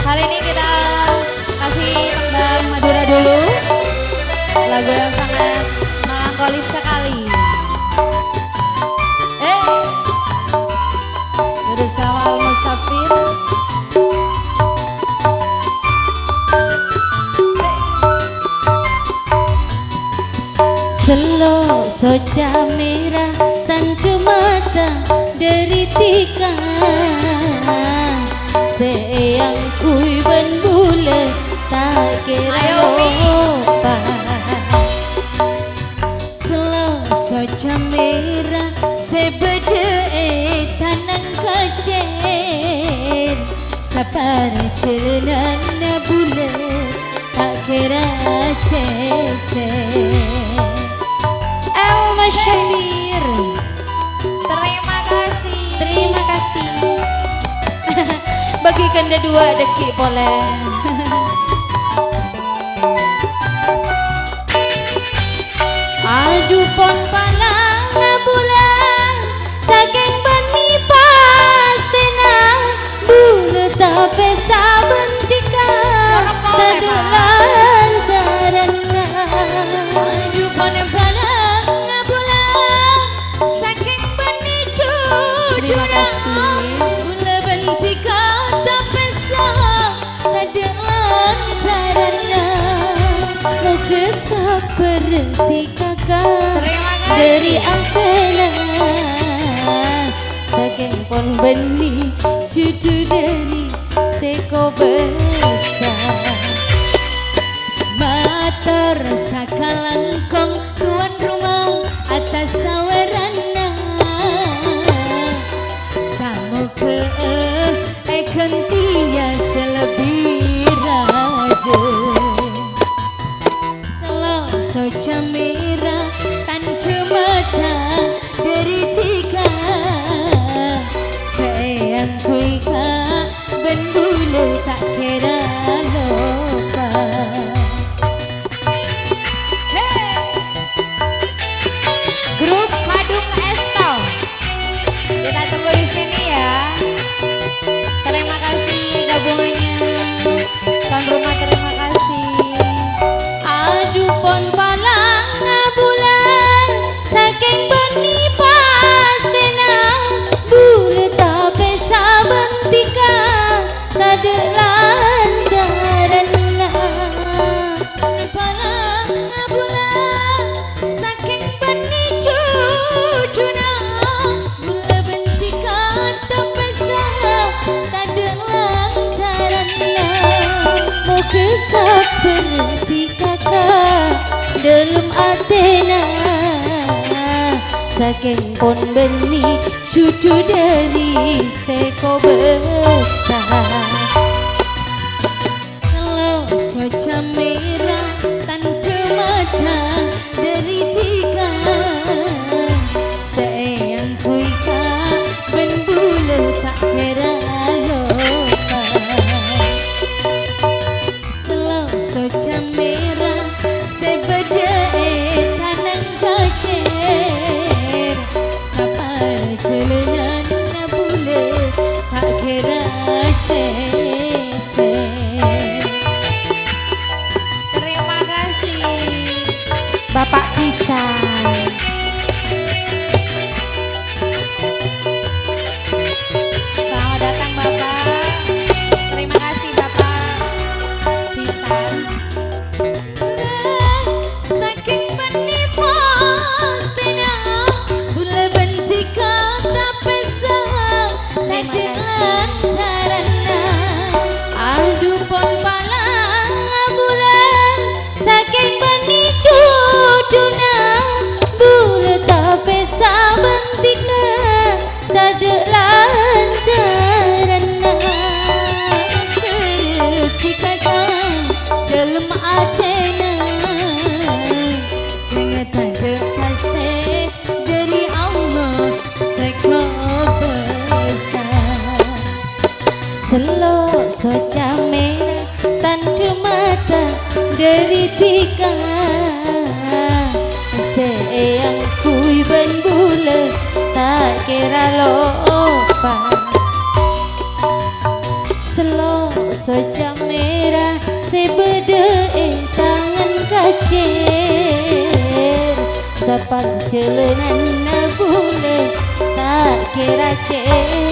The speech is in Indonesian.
Kali ini kita kasih tembang Madura dulu. Lagu yang sangat melankolis sekali. Bersama Al Musafir. Selo soja merah tandu mata dari tika Seyang kui ben bule tak kira lupa Selo soja merah sebede tanang kacer Sapar celana bule tak kira cecer Masyahir. Terima kasih. Terima kasih. Bagikan dia 2 dekik boleh. Aduh pon palang bulan saking beni pas tenang bule tapi sabentika tedulan karena aduh pon palang terima kasih. Mula bentika tapi sah ada antaranya moga seperti kakak dari antena saking pon benih cucu dari seko besar mater sakalangkong tuan rumah atas saweran Kentia selebih raja Selo soja merah tandu mata dari tika Sayang kuika ben bule tak kira lupa Grup Kadung Esto. Kita tunggu di sini ya. Terima kasih gabungannya. Tuan rumah terima kasih. Aduh pon palang bulan saking beni pas tenang bule tapi sabentika tade lantaran palang bulan saking beni cuduna bule bentika tapi tade lantaran moga seperti kakak dalam atena saking pon benih cucu dari seko besar Selo soja merah tandu mata dari tika Sayang kuika ben bule tak kira lupa Selo soja merah sebede tanang kacer Sapar celana bule tak kira cecer Terima kasih. Bapak Pisang Selamat datang Bapak. Terima kasih Bapak Pisang. saking beni pas tenang bule bentika tapi sah tadi lantarana aduh pon palang bulan saking beni cuduna bule tapi sabentika tadi lantarana seperti kakak dalam atena ingatan kekasih dari Allah seko besar Selo soja merah tandu mata dari tika Seyang kui ben bule tak kira lupa Selo soja merah sebede tangan kacer sapan celenan bule tak kira cer